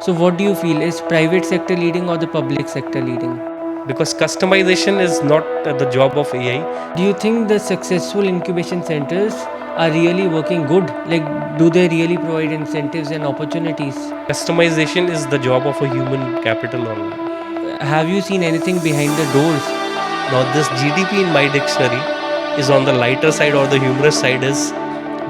So what do you feel? Is private sector leading or the public sector leading? Because customization is not the job of AI. Do you think the successful incubation centers are really working good? Like, do they really provide incentives and opportunities? Customization is the job of a human capital only. Have you seen anything behind the doors? Now, this GDP in my dictionary is on the lighter side or the humorous side is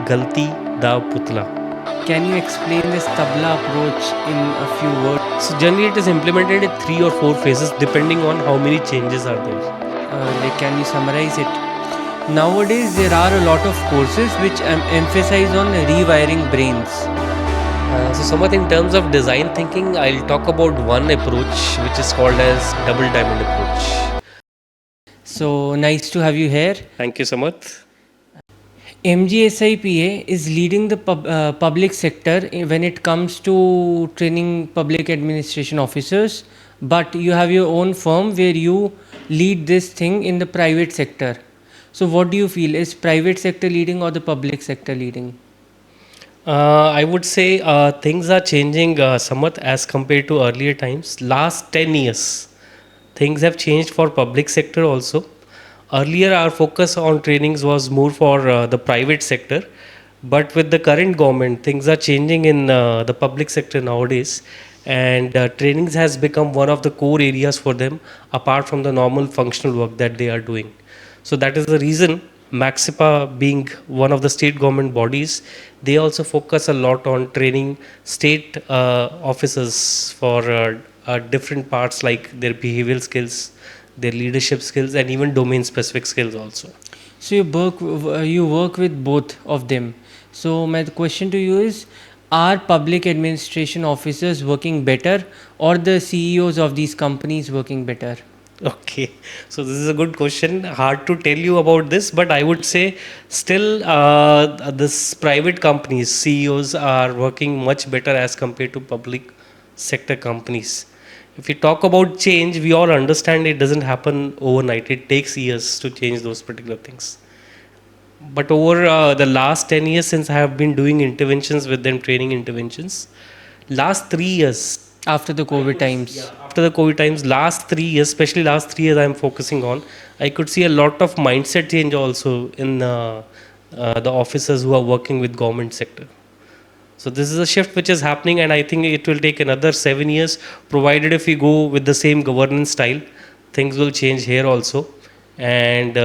Galti da Putla. Can you explain this tabla approach in a few words? So, generally, it is implemented in 3 or 4 phases depending on how many changes are there. Like, can you summarize it? Nowadays, there are a lot of courses which emphasize on rewiring brains. So, Samat, in terms of design thinking, I'll talk about one approach which is called as double diamond approach. So nice to have you here. Thank you, Samat. MGSIPA is leading the public sector when it comes to training public administration officers, but you have your own firm where you lead this thing in the private sector. So what do you feel? Is private sector leading or the public sector leading? I would say things are changing somewhat as compared to earlier times. Last 10 years, things have changed for public sector also. Earlier, our focus on trainings was more for the private sector, but with the current government, things are changing in the public sector nowadays, and trainings has become one of the core areas for them, apart from the normal functional work that they are doing. So that is the reason Maxipa being one of the state government bodies, they also focus a lot on training state officers for different parts like their behavioral skills, their leadership skills, and even domain specific skills also. So you work with both of them. So my question to you is, are public administration officers working better or the CEOs of these companies working better? Okay, so this is a good question. Hard to tell you about this, but I would say still this private companies CEOs are working much better as compared to public sector companies. If we talk about change, we all understand it doesn't happen overnight. It takes years to change those particular things. But over the last 10 years since I have been doing interventions with them, training interventions, last 3 years, After the COVID times. after the COVID times, last 3 years, especially last 3 years, I'm focusing on. I could see a lot of mindset change also in the officers who are working with government sector. So this is a shift which is happening, and I think it will take another 7 years. Provided if we go with the same governance style, things will change here also. And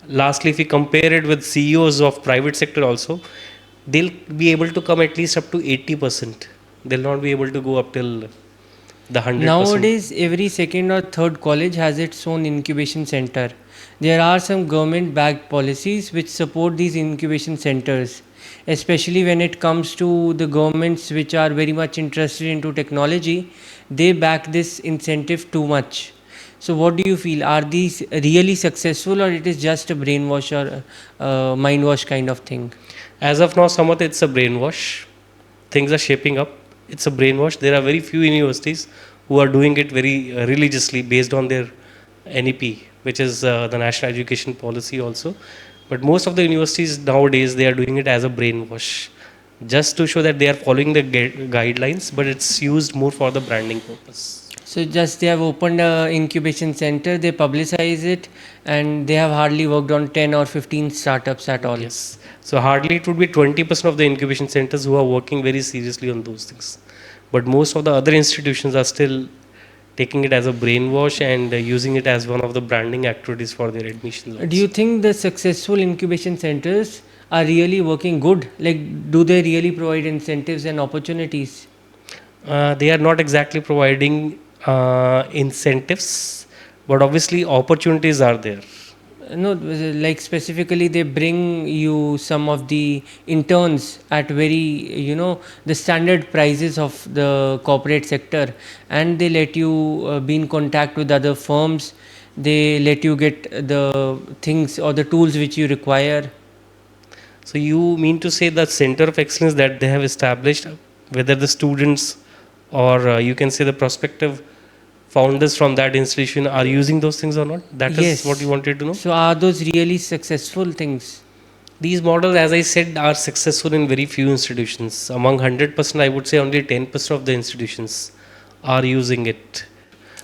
lastly, if we compare it with CEOs of private sector also, they'll be able to come at least up to 80%. They'll not be able to go up till the 100%. Nowadays, every second or third college has its own incubation center. There are some government backed policies which support these incubation centers, especially when it comes to the governments which are very much interested into technology. They back this incentive too much. So what do you feel? Are these really successful or it is just a brainwash or mind wash kind of thing? As of now, Samat, it's a brainwash. Things are shaping up. It's a brainwash. There are very few universities who are doing it very religiously based on their NEP, which is the National Education Policy also. But most of the universities nowadays, they are doing it as a brainwash, just to show that they are following the guidelines, but it's used more for the branding purpose. So just they have opened a incubation center, they publicize it, and they have hardly worked on 10 or 15 startups at all. Yes. So hardly it would be 20% of the incubation centers who are working very seriously on those things. But most of the other institutions are still taking it as a brainwash and using it as one of the branding activities for their admissions. Do you think the successful incubation centers are really working good? Like, do they really provide incentives and opportunities? They are not exactly providing incentives, but obviously opportunities are there. No, like specifically, they bring you some of the interns at the standard prices of the corporate sector, and they let you be in contact with other firms. They let you get the things or the tools which you require. So you mean to say the center of excellence that they have established, whether the students or you can say the prospective founders from that institution are using those things or not? That is Yes. what you wanted to know? So, are those really successful things? These models, as I said, are successful in very few institutions. Among 100%, I would say only 10% of the institutions are using it.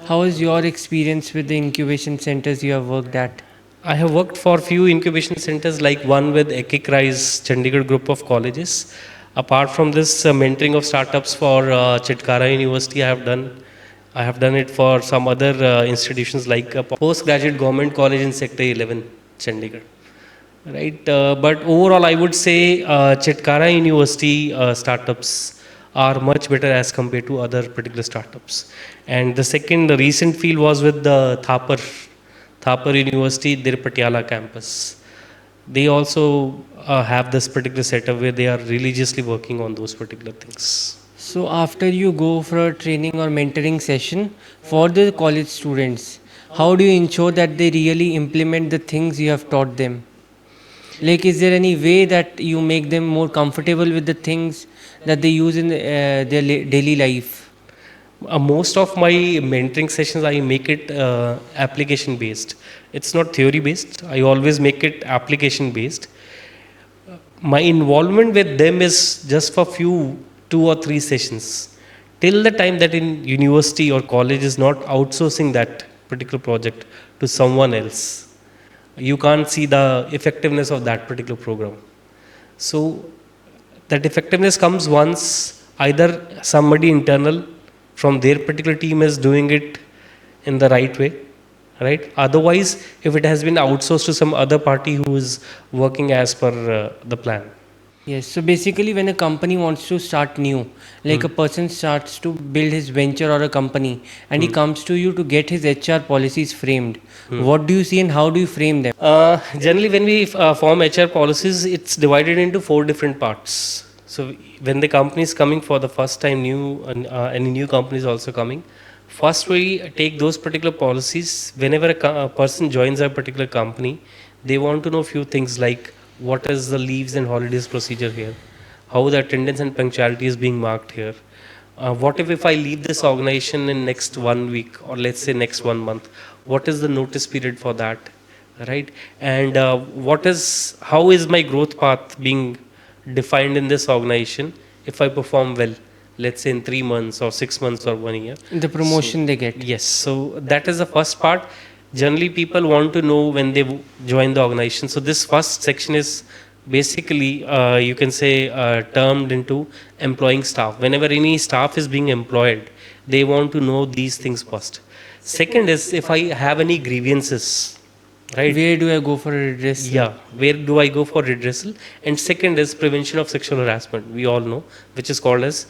How is your experience with the incubation centers you have worked at? I have worked for few incubation centers, like one with Ekik Rise Chandigarh group of colleges. Apart from this, mentoring of startups for Chitkara University, I have done it for some other institutions like postgraduate government college in Sector 11, Chandigarh. Right, but overall, I would say Chitkara University startups are much better as compared to other particular startups. And the second, the recent field was with the Thapar University, their Patiala campus. They also have this particular setup where they are religiously working on those particular things. So after you go for a training or mentoring session for the college students, how do you ensure that they really implement the things you have taught them? Like, is there any way that you make them more comfortable with the things that they use in their daily life? Most of my mentoring sessions, I make it application based. It's not theory based. I always make it application based. My involvement with them is just for few 2 or 3 sessions. Till the time that in university or college is not outsourcing that particular project to someone else, you can't see the effectiveness of that particular program. So that effectiveness comes once either somebody internal from their particular team is doing it in the right way, right? Otherwise, if it has been outsourced to some other party who is working as per the plan. Yes, so basically, when a company wants to start new, like a person starts to build his venture or a company, and he comes to you to get his HR policies framed, what do you see and how do you frame them? Generally, when we form HR policies, it's divided into 4 different parts. So, when the company is coming for the first time, any new company is also coming. First, we take those particular policies. Whenever a person joins a particular company, they want to know few things like what is the leaves and holidays procedure here, how the attendance and punctuality is being marked here. What if I leave this organization in next 1 week or let's say next 1 month? What is the notice period for that, right? And how is my growth path being defined in this organization if I perform well? Let's say in 3 months or 6 months or 1 year. The promotion they get. Yes, so that is the first part. Generally, people want to know when they join the organization. So this first section is basically, you can say, termed into employing staff. Whenever any staff is being employed, they want to know these things first. Second is if I have any grievances, right? Where do I go for a redress? Yeah, where do I go for redressal? And second is prevention of sexual harassment. We all know, which is called as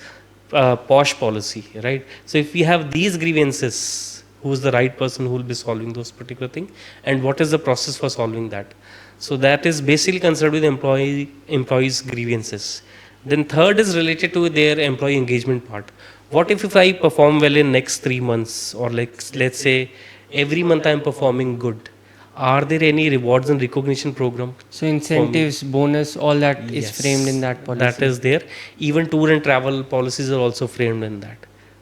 POSH policy, right? So if we have these grievances, who is the right person who will be solving those particular thing, and what is the process for solving that? So that is basically concerned with employees' grievances. Then third is related to their employee engagement part. What if I perform well in next 3 months, or like let's say every month I am performing good? Are there any rewards and recognition program? So incentives, bonus, all that is Yes, framed in that policy. that is there. Even tour and travel policies are also framed in that,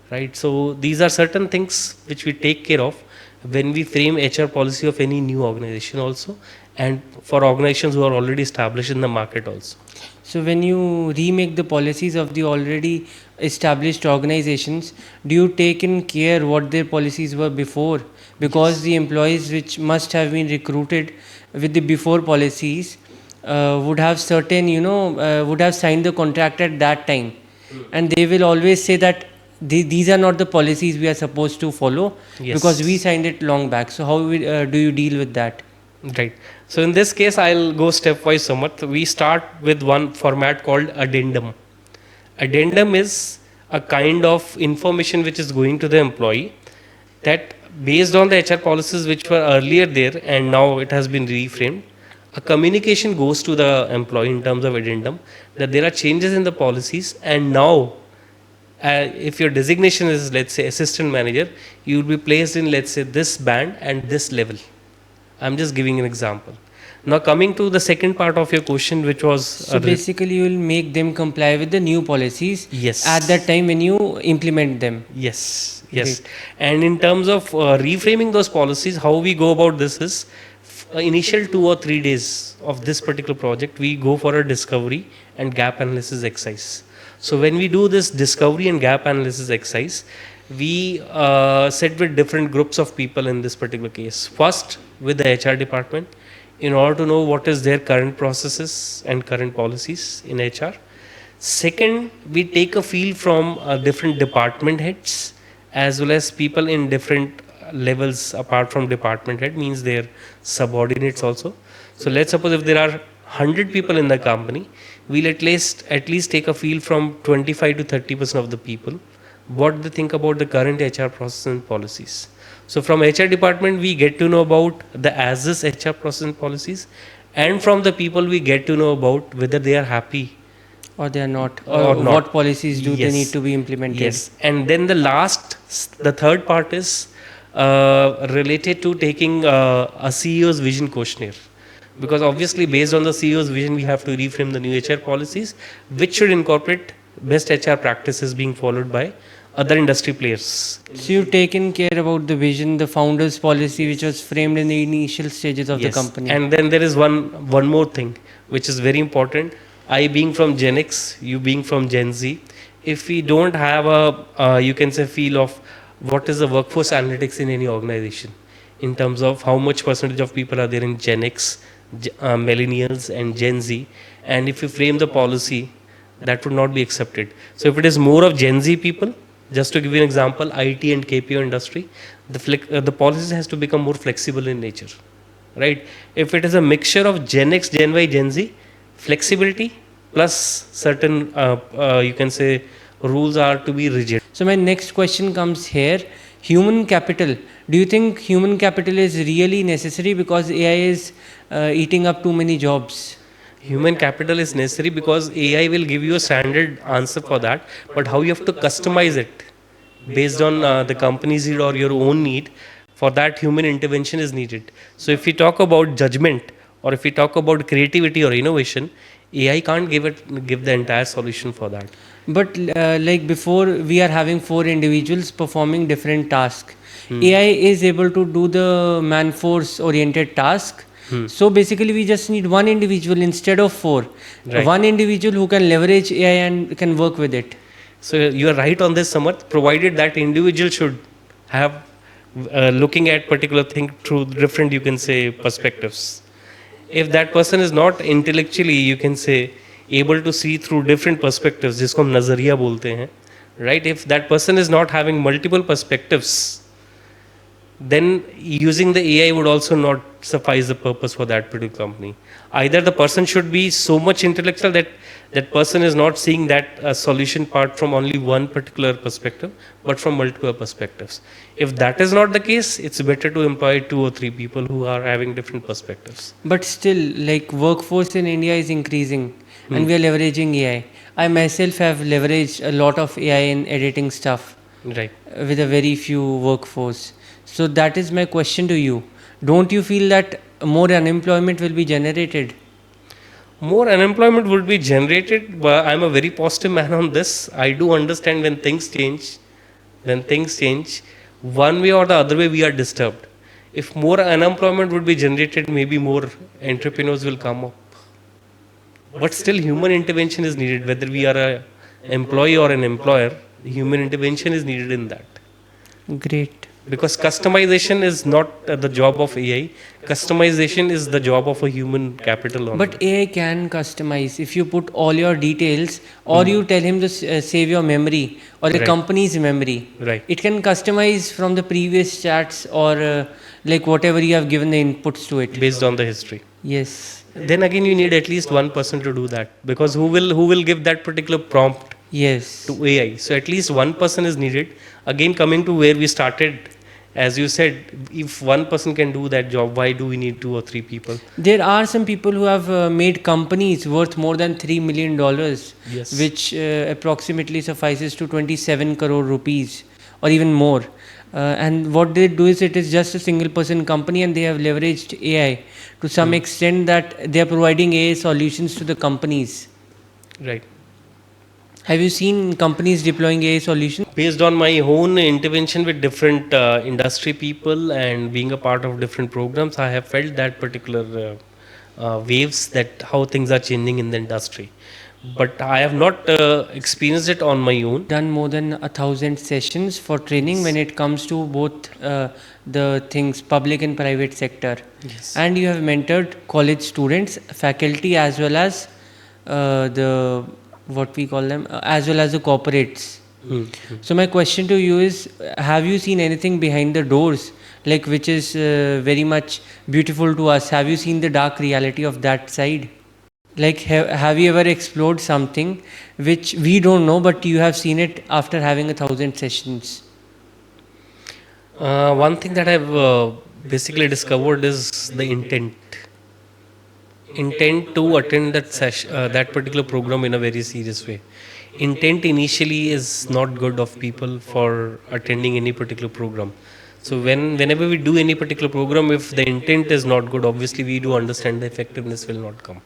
right? So these are certain things which we take care of when we frame HR policy of any new organization also, and for organizations who are already established in the market also. So when you remake the policies of the already established organizations, do you take in care what their policies were before? Because the employees which must have been recruited with the before policies would have certain, would have signed the contract at that time, and they will always say that these are not the policies we are supposed to follow because we signed it long back. So how do you deal with that? Right. So in this case, I'll go stepwise, Samat. We start with one format called addendum. Addendum is a kind of information which is going to the employee that based on the HR policies which were earlier there and now it has been reframed, a communication goes to the employee in terms of addendum that there are changes in the policies, and now if your designation is, let's say, assistant manager, you will be placed in, let's say, this band and this level. I'm just giving an example. Now coming to the second part of your question, which was So basically you will make them comply with the new policies yes, at that time when you implement them. Yes. And in terms of reframing those policies, how we go about this is initial 2 or 3 days of this particular project, we go for a discovery and gap analysis exercise. So when we do this discovery and gap analysis exercise, we sit with different groups of people in this particular case. First, with the HR department, in order to know what is their current processes and current policies in HR. Second, we take a feel from different department heads as well as people in different levels apart from department head, means their subordinates also. So let's suppose if there are 100 people in the company, we'll at least take a feel from 25 to 30% of the people what they think about the current HR process and policies. So from HR department we get to know about the as is HR process and policies, and from the people we get to know about whether they are happy or they are not, or not. what policies do they Yes. need to be implemented. Yes, and then the third part is related to taking a CEO's vision questionnaire. Because obviously, based on the CEO's vision, we have to reframe the new HR policies, which should incorporate best HR practices being followed by other industry players. So you've taken care about the vision, the founder's policy, which was framed in the initial stages of the Yes. company. And then there is one more thing which is very important. I being from Gen X, you being from Gen Z, if we don't have a you can say feel of what is the workforce analytics in any organization, in terms of how much percentage of people are there in Gen X, millennials and Gen Z, and if you frame the policy, that would not be accepted. So if it is more of Gen Z people, just to give you an example, IT and KPO industry, the policies has to become more flexible in nature, right? If it is a mixture of Gen X, Gen Y, Gen Z, flexibility plus certain you can say rules are to be rigid. So my next question comes here. Human capital. Do you think human capital is really necessary because AI is eating up too many jobs? Human capital is necessary because AI will give you a standard answer for that, but how you have to customize it based on the company's need or your own need, for that human intervention is needed. So if we talk about judgment, or if we talk about creativity or innovation, AI can't give the entire solution for that. But like before, we are having 4 individuals performing different tasks. AI is able to do the man force oriented task. So basically, we just need one individual instead of 4. Right. One individual who can leverage AI and can work with it. So you are right on this, Samarth, provided that individual should have looking at particular thing through different, you can say, perspectives. If that person is not intellectually, you can say, able to see through different perspectives, जिसको हम नजरिया बोलते हैं, right? If that person is not having multiple perspectives, then using the AI would also not suffice the purpose for that particular company. Either the person should be so much intellectual that that person is not seeing that solution part from only one particular perspective, but from multiple perspectives. If that is not the case, it's better to employ 2 or 3 people who are having different perspectives. But still, like workforce in India is increasing, and we are leveraging AI. I myself have leveraged a lot of AI in editing stuff Right. with a very few workforce. So that is my question to you. Don't you feel that more unemployment will be generated? More unemployment would be generated, but I'm a very positive man on this. I do understand when things change, one way or the other way we are disturbed. If more unemployment would be generated, maybe more entrepreneurs will come up. But still human intervention is needed, whether we are an employee or an employer, human intervention is needed in that. Great. Because customization is not the job of AI, customization is the job of a human capital. But AI can customize if you put all your details, or you tell him to save your memory or a Right. company's memory. Right. It can customize from the previous chats or like whatever you have given the inputs to it. Based on the history. Yes. Then again you need at least one person to do that, because who will give that particular prompt Yes. to AI? So at least one person is needed. Again, coming to where we started, as you said, if one person can do that job, why do we need 2 or 3 people? There are some people who have made companies worth more than $3 million, Yes. which approximately suffices to 27 crore rupees or even more. And what they do is, it is just a single person company, and they have leveraged AI to some extent that they are providing AI solutions to the companies. Right. Have you seen companies deploying AI solutions? Based on my own intervention with different industry people and being a part of different programs, I have felt that particular waves, that how things are changing in the industry, but I have not experienced it on my own. Done more than 1,000 sessions for training when Yes. it comes to both the things public and private sector, Yes. and you have mentored college students, faculty, as well as the what we call them, as well as the corporates. Hmm. So my question to you is, have you seen anything behind the doors, like which is very much beautiful to us? Have you seen the dark reality of that side? Like, have you ever explored something which we don't know, but you have seen it after having 1,000 sessions? One thing that I've basically discovered is the intent to attend that session, that particular program in a very serious way. Intent initially is not good of people for attending any particular program. So whenever we do any particular program, if the intent is not good, obviously we do understand the effectiveness will not come.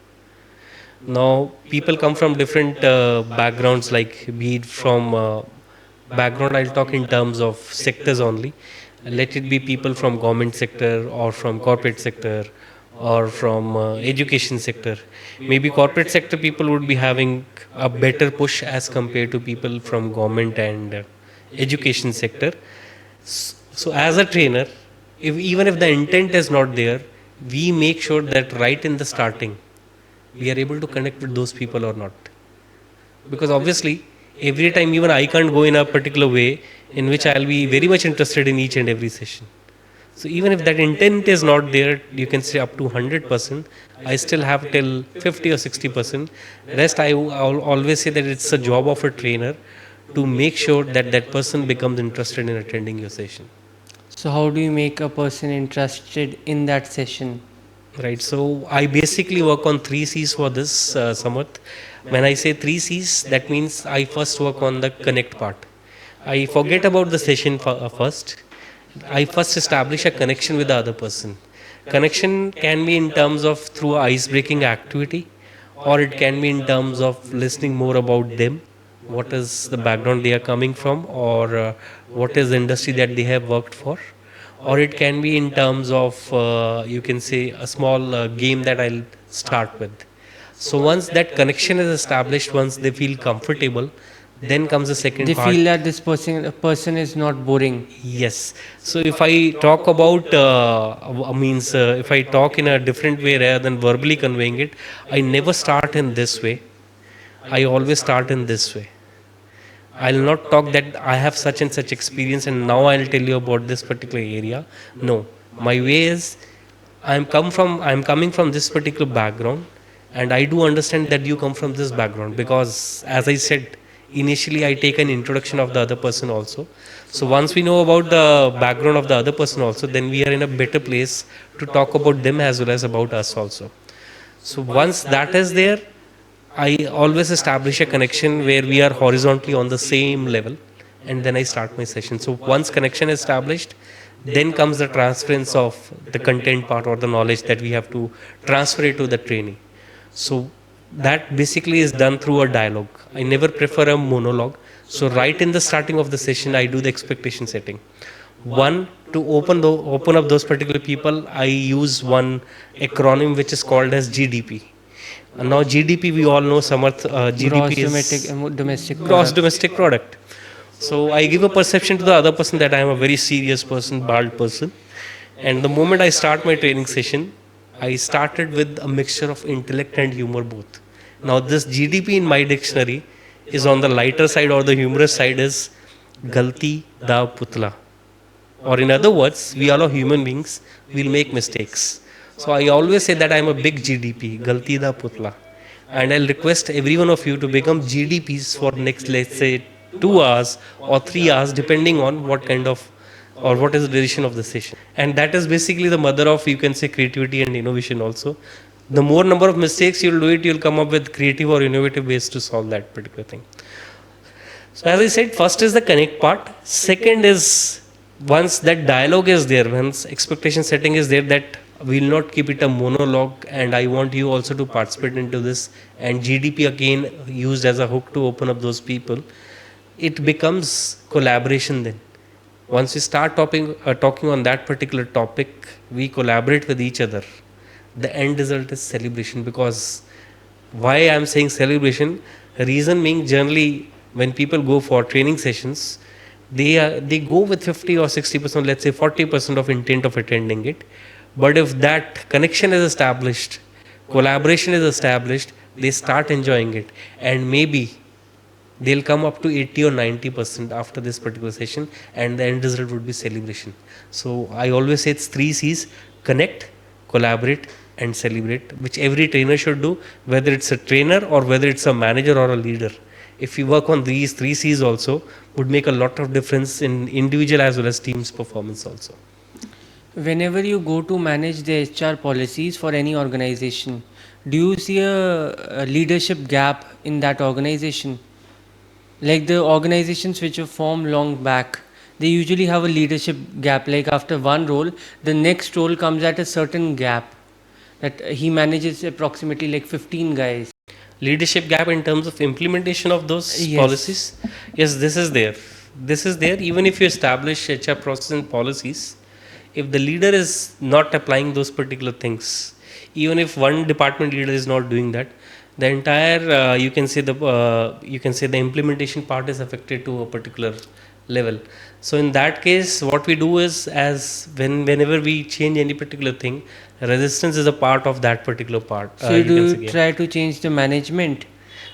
Now people come from different backgrounds, like be it from background, I'll talk in terms of sectors only. Let it be people from government sector or from corporate sector or from education sector. Maybe corporate sector people would be having a better push as compared to people from government and education sector. So as a trainer, if even if the intent is not there, we make sure that right in the starting we are able to connect with those people or not. Because obviously every time even I can't go in a particular way in which I'll be very much interested in each and every session. So even if that intent is not there, you can say up to 100%, I still have till 50 or 60%. Rest, I'll always say that it's a job of a trainer to make sure that that person becomes interested in attending your session. So, how do you make a person interested in that session? Right. So I basically work on three C's for this, Samarth. When I say three C's, that means I first work on the connect part. I forget about the session first. I first establish a connection with the other person. Connection can be in terms of through a ice breaking activity, or it can be in terms of listening more about them, what is the background they are coming from, or what is the industry that they have worked for, or it can be in terms of you can say a small game that I'll start with. So once that connection is established, once they feel comfortable, then comes the second They part. feel that this person is not boring. Yes. So if I talk about means if I talk in a different way rather than verbally conveying it, I never start in this way. I always start in this way. I'll not talk that I have such and such experience and now I'll tell you about this particular area. No, my way is I'm coming from this particular background, and I do understand that you come from this background, because as I said initially, I take an introduction of the other person also. So once we know about the background of the other person also, then we are in a better place to talk about them as well as about us also. So once that is there, I always establish a connection where we are horizontally on the same level, and then I start my session. So once connection is established, then comes the transference of the content part or the knowledge that we have to transfer it to the trainee. So that basically is done through a dialogue. I never prefer a monologue. So right in the starting of the session, I do the expectation setting. One, to open up those particular people, I use one acronym which is called as GDP. And now GDP, we all know, Samarth, Gross GDP is domestic gross product. domestic product. So I give a perception to the other person that I am a very serious person, bald person. And the moment I start my training session, I started with a mixture of intellect and humor both. Now this GDP in my dictionary is on the lighter side, or the humorous side is Galti da Putla. Or in other words, we all are human beings, we'll make mistakes. So I always say that I am a big GDP, Galti da Putla. And I'll request every one of you to become GDPs for next, let's say, 2 hours or 3 hours, depending on what kind of or what is the duration of the session. And that is basically the mother of, you can say, creativity and innovation also. The more number of mistakes you'll do it, you'll come up with creative or innovative ways to solve that particular thing. So as I said, first is the connect part. Second is, once that dialogue is there, once expectation setting is there, that We will not keep it a monologue, and I want you also to participate into this. And GDP again used as a hook to open up those people. It becomes collaboration then. Once we start talking on that particular topic, we collaborate with each other. The end result is celebration. Because why I'm saying celebration, reason being, generally when people go for training sessions, they go with 50 or 60%, let's say 40% of intent of attending it. But if that connection is established, collaboration is established, they start enjoying it, and maybe they'll come up to 80 or 90% after this particular session, and the end result would be celebration. So I always say it's 3 C's: connect, collaborate, and celebrate, which every trainer should do, whether it's a trainer or whether it's a manager or a leader. If you work on these 3 C's also, would make a lot of difference in individual as well as team's performance also. Whenever you go to manage the HR policies for any organization, do you see a leadership gap in that organization? Like the organizations which were formed long back, they usually have a leadership gap. Like after one role, the next role comes at a certain gap that he manages approximately like 15 guys. Leadership gap in terms of implementation of those Yes. policies? Yes, this is there. Even if you establish HR process and policies, if the leader is not applying those particular things, even if one department leader is not doing that, the entire you can say the implementation part is affected to a particular level. So in that case, what we do is, whenever we change any particular thing, resistance is a part of that particular part. So You can do say, you yeah. try to change the management?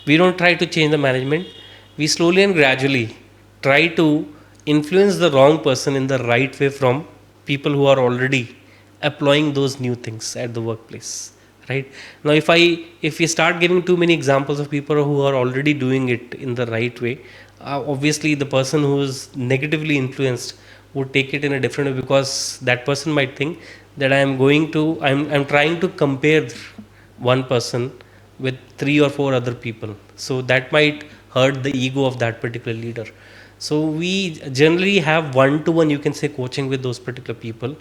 We don't try to change the management. We slowly and gradually try to influence the wrong person in the right way from people who are already applying those new things at the workplace. Right now, if we start giving too many examples of people who are already doing it in the right way, obviously the person who is negatively influenced would take it in a different way, because that person might think that I'm trying to compare one person with 3 or 4 other people. So that might hurt the ego of that particular leader. So we generally have one-to-one, you can say, coaching with those particular people.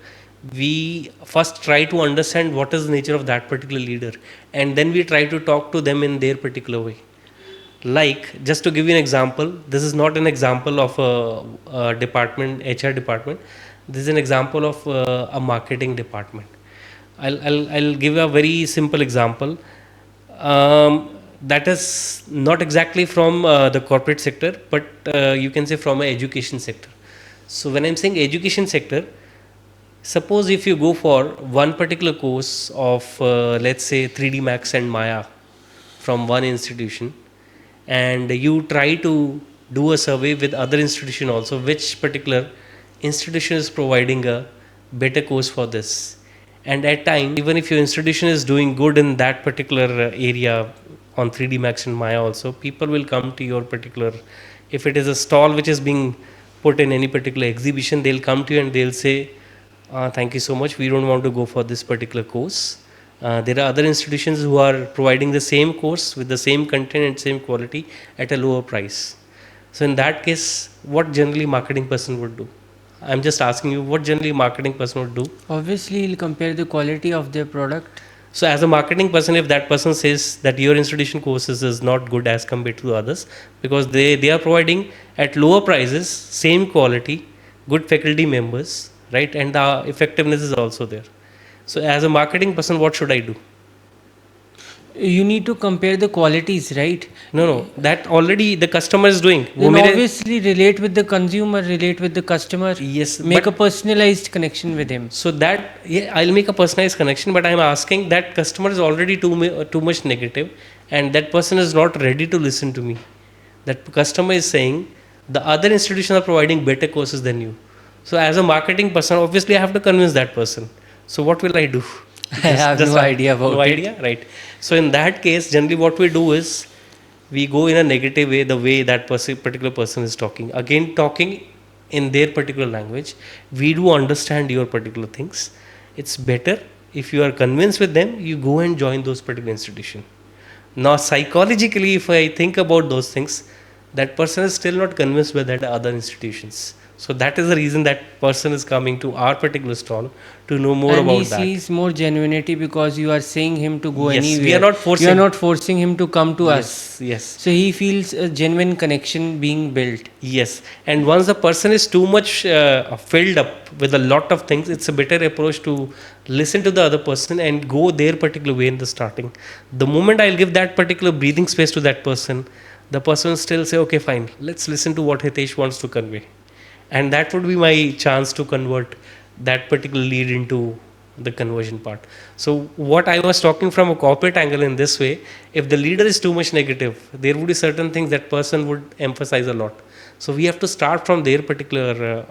We first try to understand what is the nature of that particular leader, and then we try to talk to them in their particular way. Like, just to give you an example, this is not an example of a department, HR department. This is an example of a marketing department. I'll give a very simple example. That is not exactly from the corporate sector, but you can say from an education sector. So when I'm saying education sector, suppose if you go for one particular course of let's say 3D Max and Maya from one institution, and you try to do a survey with other institution also, which particular institution is providing a better course for this. And at times, even if your institution is doing good in that particular area on 3D Max and Maya also, people will come to your particular, if it is a stall which is being put in any particular exhibition, they'll come to you and they'll say, thank you so much, we don't want to go for this particular course. There are other institutions who are providing the same course with the same content and same quality at a lower price. So in that case, what generally marketing person would do? I'm just asking you, what generally marketing person would do? Obviously, he'll compare the quality of their product. So as a marketing person, if that person says that your institution courses is not good as compared to others, because they are providing at lower prices, same quality, good faculty members, right, and the effectiveness is also there. So as a marketing person, what should I do? You need to compare the qualities, right? No, that already the customer is doing. Then obviously relate with the consumer, relate with the customer. Yes, make a personalized connection with him. So that, yeah, I'll make a personalized connection, but I'm asking that customer is already too much negative, and that person is not ready to listen to me. That customer is saying the other institutions are providing better courses than you. So as a marketing person, obviously I have to convince that person. So what will I do? I have no idea about no it. idea, right? So in that case, generally what we do is we go in a negative way, the way that particular person is talking. Again, talking in their particular language. We do understand your particular things. It's better if you are convinced with them, you go and join those particular institution. Now, psychologically, if I think about those things, that person is still not convinced by that other institutions. So that is the reason that person is coming to our particular stall to know more And he about that. sees more genuinity because you are saying him to go Yes, we are anywhere. not You are forcing. not forcing him to come to us. Yes, yes. So he feels a genuine connection being built. Yes, and once the person is too much filled up with a lot of things, it's a better approach to listen to the other person and go their particular way in the starting. The moment I'll give that particular breathing space to that person, the person will still say, okay, fine, let's listen to what Hitesh wants to convey. And that would be my chance to convert that particular lead into the conversion part. So what I was talking from a corporate angle in this way, if the leader is too much negative, there would be certain things that person would emphasize a lot. So we have to start from their particular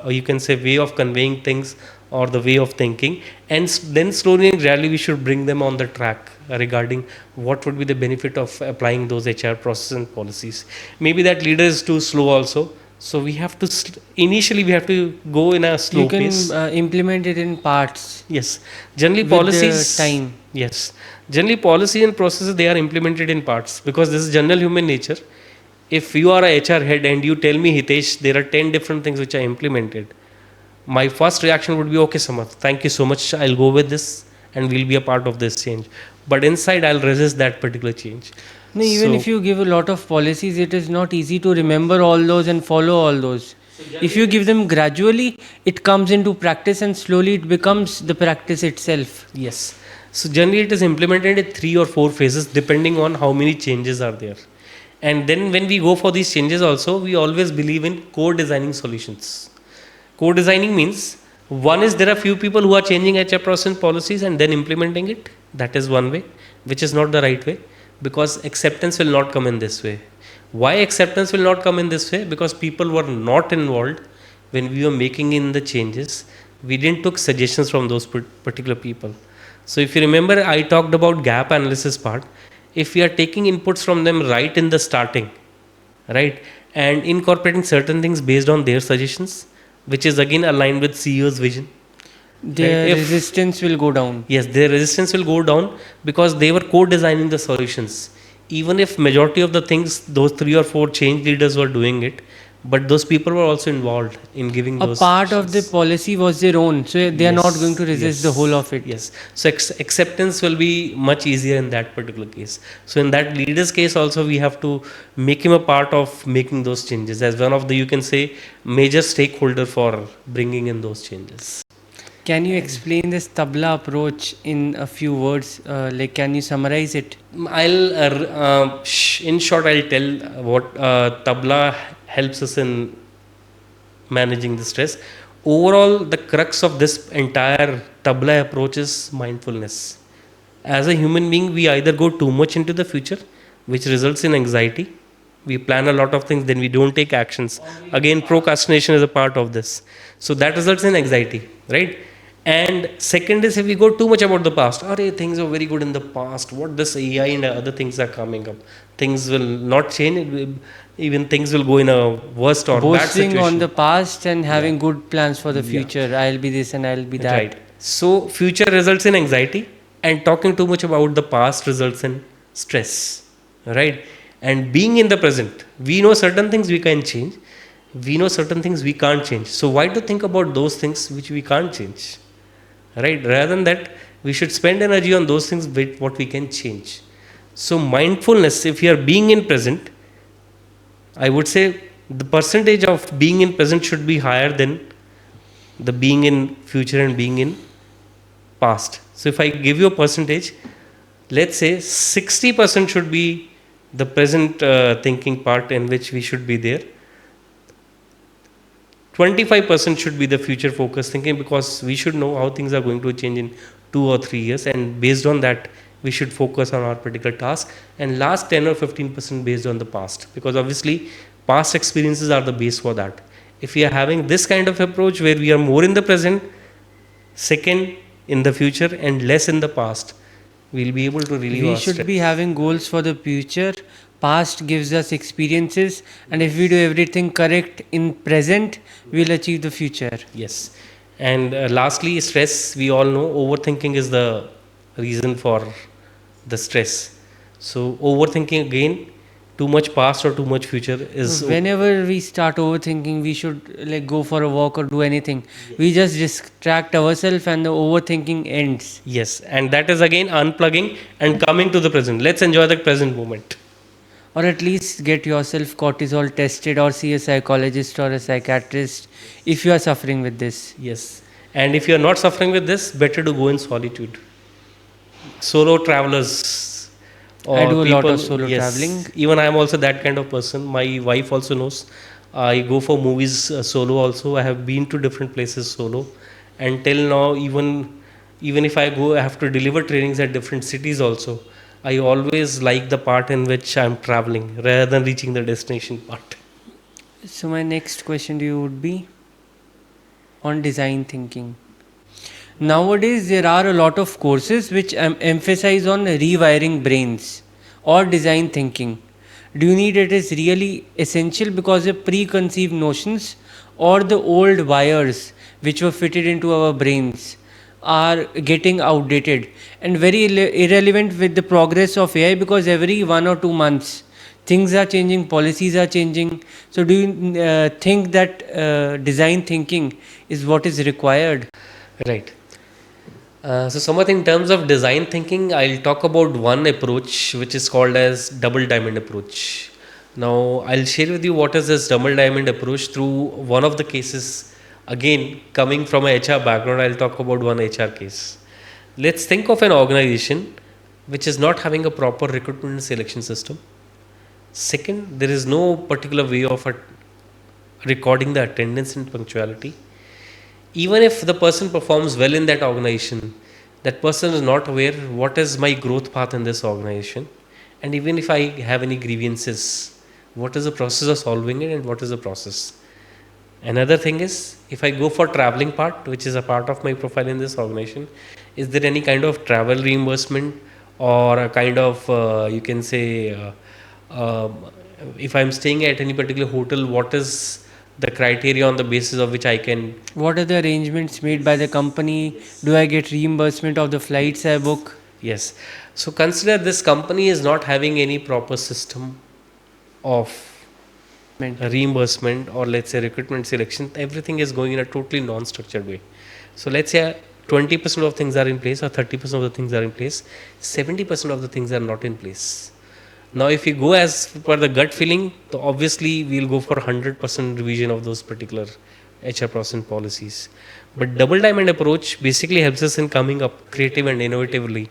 you can say way of conveying things or the way of thinking, and then slowly and gradually we should bring them on the track regarding what would be the benefit of applying those HR processes and policies. Maybe that leader is too slow also, so we have to initially we have to go in a You slow can pace. implement it in parts Yes, generally with the policies. time. Yes, generally policy and processes they are implemented in parts because this is general human nature. If you are a HR head and you tell me, Hitesh, there are 10 different things which I implemented, my first reaction would be, okay, Samath, thank you so much. I'll go with this and we'll be a part of this change. But inside, I'll resist that particular change. No, even So, if you give a lot of policies, it is not easy to remember all those and follow all those. If you give them gradually, it comes into practice and slowly it becomes the practice itself. yes. So, generally, it is implemented in 3 or 4 phases depending on how many changes are there. And then, when we go for these changes, also, we always believe in co designing solutions. Co-designing means one is there are few people who are changing HR process policies and then implementing it. That is one way, which is not the right way because acceptance will not come in this way. Why acceptance will not come in this way? Because people were not involved when we were making in the changes. We didn't took suggestions from those particular people. So if you remember, I talked about gap analysis part. If we are taking inputs from them right in the starting, right, and incorporating certain things based on their suggestions, which is again aligned with CEO's vision. Right? Their resistance will go down. Yes, their resistance will go down because they were co-designing the solutions. Even if majority of the things, those 3 or 4 change leaders were doing it, but those people were also involved in giving A those part of the suggestions. policy was their own, so they are not going to resist the whole of it. Yes. So acceptance will be much easier in that particular case. So in that leader's case also we have to make him a part of making those changes as one of the you can say major stakeholder for bringing in those changes. Can you explain this tabla approach in a few words? Like, can you summarize it? In short, I'll tell what tabla helps us in managing the stress. Overall, the crux of this entire tabla approach is mindfulness. As a human being, we either go too much into the future, which results in anxiety. We plan a lot of things, then we don't take actions. Again, procrastination is a part of this. So that results in anxiety, right? And second is if we go too much about the past, things are very good in the past. What this AI and other things are coming up, things will not change. Even things will go in a worst or bad Boasting situation. on the past and having good plans for the future. I'll be this and I'll be that. Right. So future results in anxiety, and talking too much about the past results in stress. Right. And being in the present, we know certain things we can change. We know certain things we can't change. So why to think about those things which we can't change? Right. Rather than that, we should spend energy on those things with what we can change. So mindfulness, if you are being in present, I would say the percentage of being in present should be higher than the being in future and being in past. So if I give you a percentage, let's say 60% should be the present thinking part in which we should be there. 25% should be the future focused thinking because we should know how things are going to change in 2 or 3 years, and based on that we should focus on our particular task, and last 10 or 15% based on the past, because obviously past experiences are the base for that. If we are having this kind of approach where we are more in the present, second in the future, and less in the past, we'll be able to relieve We our should stress. be having goals for the future. Past gives us experiences, and if we do everything correct in present, we'll achieve the future. Yes. And lastly, stress. We all know overthinking is the reason for the stress. So, overthinking again, too much past or too much future is Whenever we start overthinking, we should like go for a walk or do anything. We just distract ourselves and the overthinking ends. yes, and that is again unplugging and coming to the present. Let's enjoy the present moment. Or at least get yourself cortisol tested or see a psychologist or a psychiatrist if you are suffering with this. Yes, and if you are not suffering with this, better to go in solitude. Solo travelers I or do a lot people, of solo traveling. yes, even I am also that kind of person. My wife also knows. I go for movies solo also. I have been to different places solo, and till now, even if I go, I have to deliver trainings at different cities also. I always like the part in which I'm traveling rather than reaching the destination part. So my next question to you would be on design thinking. Nowadays, there are a lot of courses which emphasize on rewiring brains or design thinking. Do you need it is really essential because of preconceived notions or the old wires which were fitted into our brains are getting outdated and very irrelevant with the progress of AI because every 1 or 2 months things are changing, policies are changing. So, do you think that design thinking is what is required? Right. So, Samat, in terms of design thinking, I'll talk about one approach which is called as double diamond approach. Now, I'll share with you what is this double diamond approach through one of the cases. Again, coming from a HR background, I'll talk about one HR case. Let's think of an organization which is not having a proper recruitment and selection system. Second, there is no particular way of recording the attendance and punctuality. Even if the person performs well in that organization, that person is not aware what is my growth path in this organization, and even if I have any grievances, what is the process of solving it and what is the process. Another thing is, if I go for traveling part, which is a part of my profile in this organization, is there any kind of travel reimbursement or a kind of you can say uh, if I'm staying at any particular hotel, what is the criteria on the basis of which I can. What are the arrangements made by the company? Do I get reimbursement of the flights I book? Yes. So consider this company is not having any proper system of reimbursement or let's say recruitment selection. Everything is going in a totally non-structured way. So let's say 20% of things are in place or 30% of the things are in place. 70% of the things are not in place. Now, if you go as per the gut feeling, so obviously we'll go for 100% revision of those particular HR process policies. But double diamond approach basically helps us in coming up creative and innovatively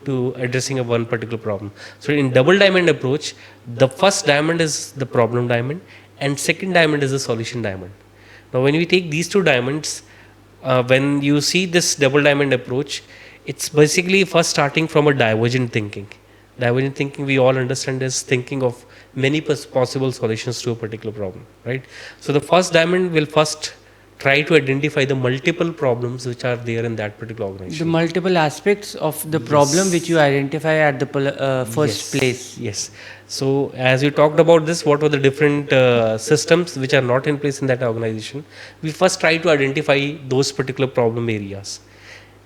to addressing a one particular problem. So in double diamond approach, the first diamond is the problem diamond and second diamond is the solution diamond. Now, when we take these two diamonds, when you see this double diamond approach, it's basically first starting from a divergent thinking. Divergent thinking, we all understand, is thinking of many possible solutions to a particular problem, right? So the first diamond will first try to identify the multiple problems which are there in that particular The organization. multiple aspects of the problem which you identify at the first Yes. place. Yes. So as you talked about this, what were the different systems which are not in place in that organization? We first try to identify those particular problem areas.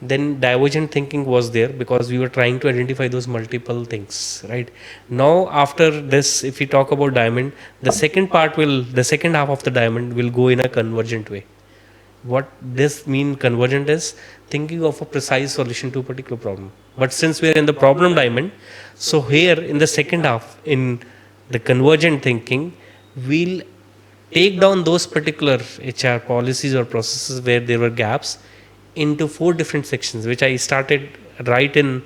Then divergent thinking was there because we were trying to identify those multiple things, right? Now after this, if we talk about diamond, the second half of the diamond will go in a convergent way. What this mean convergent is thinking of a precise solution to a particular problem. But since we are in the problem diamond, so here in the second half, in the convergent thinking, we'll take down those particular HR policies or processes where there were gaps into 4 different sections, which I started right in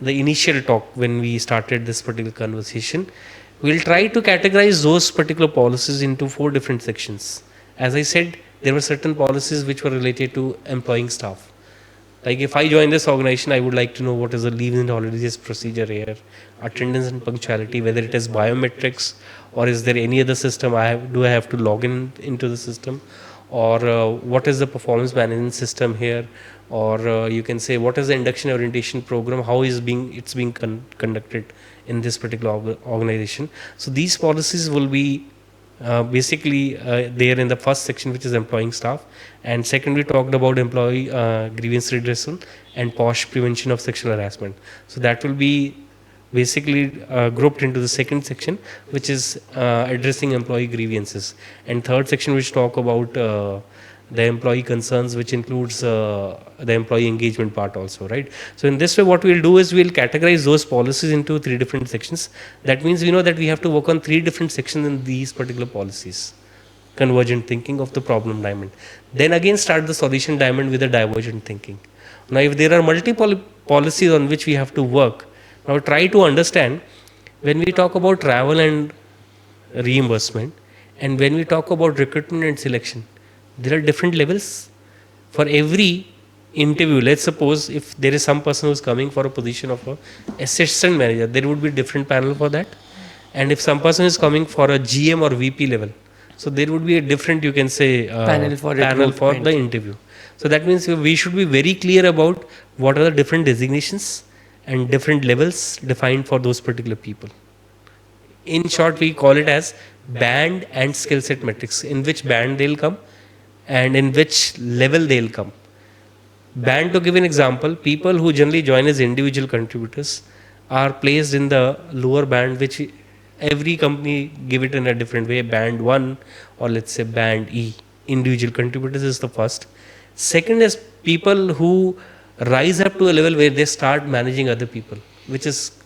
the initial talk when we started this particular conversation. We'll try to categorize those particular policies into 4 different sections. As I said, there were certain policies which were related to employing staff. Like if I join this organization, I would like to know what is the leave and holidays procedure here, attendance and punctuality, whether it is biometrics or is there any other system do I have to log in into the system, or what is the performance management system here, or you can say what is the induction orientation program, how is it's being conducted in this particular organization. So these policies will be basically there in the first section, which is employing staff, and second we talked about employee grievance redressal and POSH, prevention of sexual harassment. So that will be basically grouped into the second section, which is addressing employee grievances, and third section which talk about the employee concerns, which includes the employee engagement part also, right? So in this way, what we'll do is we'll categorize those policies into three different sections. That means we know that we have to work on three different sections in these particular policies. Convergent thinking of the problem diamond. Then again start the solution diamond with the divergent thinking. Now if there are multiple policies on which we have to work, now try to understand, when we talk about travel and reimbursement, and when we talk about recruitment and selection, there are different levels for every interview. Let's suppose if there is some person who's coming for a position of a assistant manager, there would be different panel for that. And if some person is coming for a GM or VP level, so there would be a different, you can say, panel for the interview. So that means we should be very clear about what are the different designations and different levels defined for those particular people. In short, we call it as band and skill set metrics, in which band they'll come and in which level they'll come. Band, to give an example, people who generally join as individual contributors are placed in the lower band, which every company give it in a different way. Band 1, or let's say band E, individual contributors is the first. Second is people who rise up to a level where they start managing other people, which is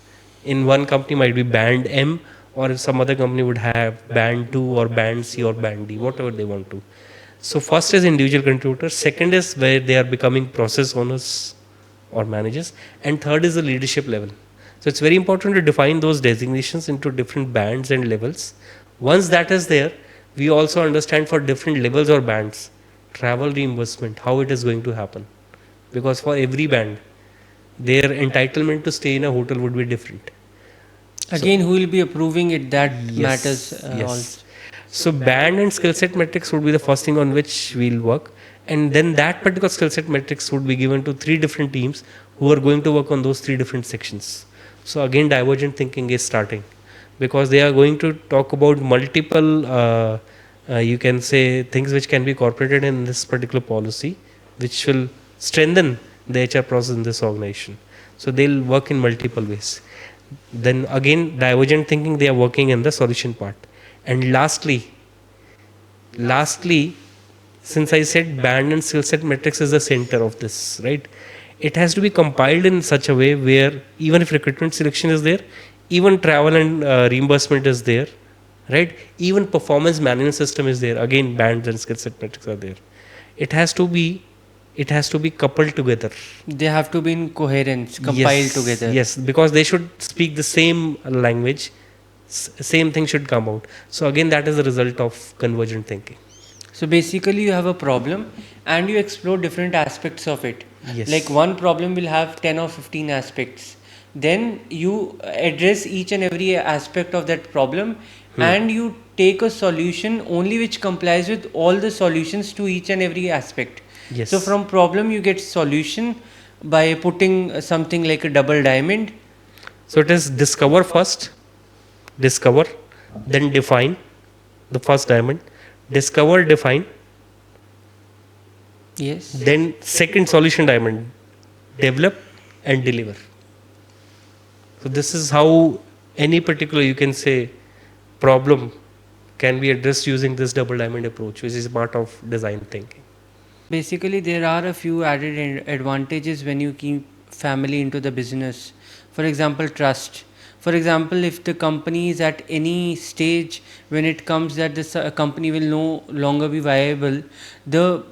in one company might be band M, or some other company would have band 2 or band C or band D, whatever they want to. So first is individual contributors, second is where they are becoming process owners or managers, and third is the leadership level. So it's very important to define those designations into different bands and levels. Once that is there, we also understand for different levels or bands, travel reimbursement, how it is going to happen. Because for every band, their entitlement to stay in a hotel would be different. Again, who will be approving it? That matters Yes. also. So band and skill set metrics would be the first thing on which we'll work, and then that particular skill set metrics would be given to three different teams who are going to work on those three different sections. So again, divergent thinking is starting, because they are going to talk about multiple, you can say, things which can be incorporated in this particular policy, which will strengthen the HR process in this organization. So they'll work in multiple ways. Then again, divergent thinking, they are working in the solution part. And lastly, since I said band and skill set metrics is the center of this, right? It has to be compiled in such a way where even if recruitment selection is there, even travel and reimbursement is there, right? Even performance management system is there. Again, bands and skill set metrics are there. It has to be coupled together. They have to be in coherence, compiled together. Yes, because they should speak the same language. Same thing should come out. So again, that is the result of convergent thinking. So basically, you have a problem and you explore different aspects of it. Yes. Like one problem will have 10 or 15 aspects. Then you address each and every aspect of that problem and you take a solution only which complies with all the solutions to each and every aspect. Yes. So from problem you get solution by putting something like a double diamond. So it is discover first, then define the first diamond, discover, define, Yes. then second solution diamond, develop and deliver. So this is how any particular, you can say, problem can be addressed using this double diamond approach, which is part of design thinking. Basically, there are a few added advantages when you keep family into the business. For example, trust. For example, if the company is at any stage when it comes that this company will no longer be viable, the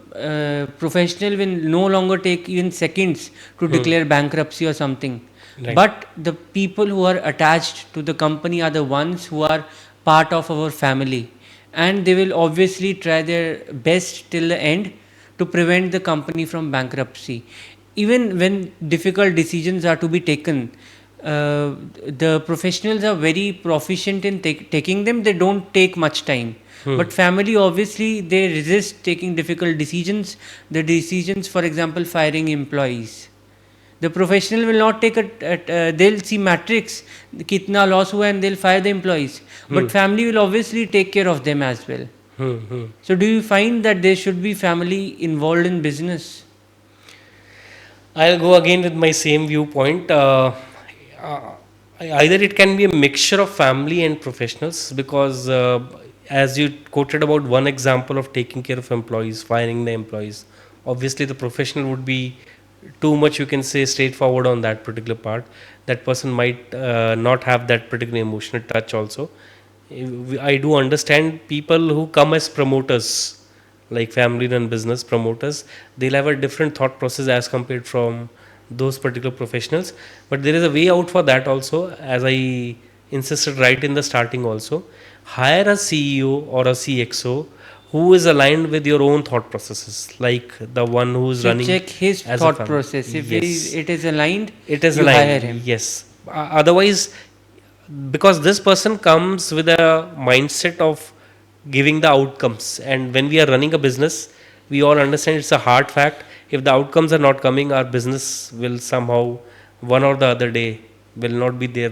professional will no longer take even seconds to declare bankruptcy or something. Right. But the people who are attached to the company are the ones who are part of our family, and they will obviously try their best till the end to prevent the company from bankruptcy. Even when difficult decisions are to be taken, the professionals are very proficient in taking them. They don't take much time. But family, obviously, they resist taking difficult decisions. The decisions, for example, firing employees. The professional will not take they'll see matrix, kitna loss hua, and they'll fire the employees. But family will obviously take care of them as well. So do you find that there should be family involved in business? I'll go again with my same viewpoint. Either it can be a mixture of family and professionals, because as you quoted about one example of taking care of employees, firing the employees, obviously the professional would be too much, you can say, straightforward on that particular part. That person might not have that particular emotional touch also. I do understand people who come as promoters, like family run business promoters, they'll have a different thought process as compared from those particular professionals. But there is a way out for that also, as I insisted right in the starting also. Hire a CEO or a CXO who is aligned with your own thought processes, like the one who is So running check his as a thought family. process. If Yes, it is aligned, it is you aligned. hire him. Yes. Otherwise, because this person comes with a mindset of giving the outcomes, and when we are running a business, we all understand it's a hard fact. If the outcomes are not coming, our business will somehow, one or the other day, will not be there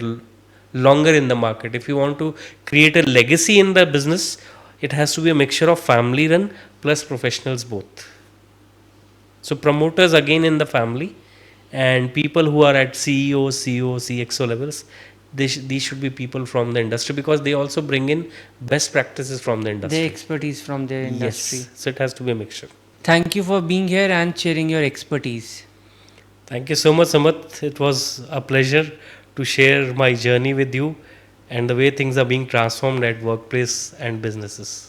longer in the market. If you want to create a legacy in the business, it has to be a mixture of family run plus professionals both. So promoters again in the family, and people who are at CEO, CO, CXO levels, these should be people from the industry, because they also bring in best practices from the Their industry. expertise from their industry. Yes, so it has to be a mixture. Thank you for being here and sharing your expertise. Thank you so much, Samat. It was a pleasure to share my journey with you and the way things are being transformed at workplace and businesses.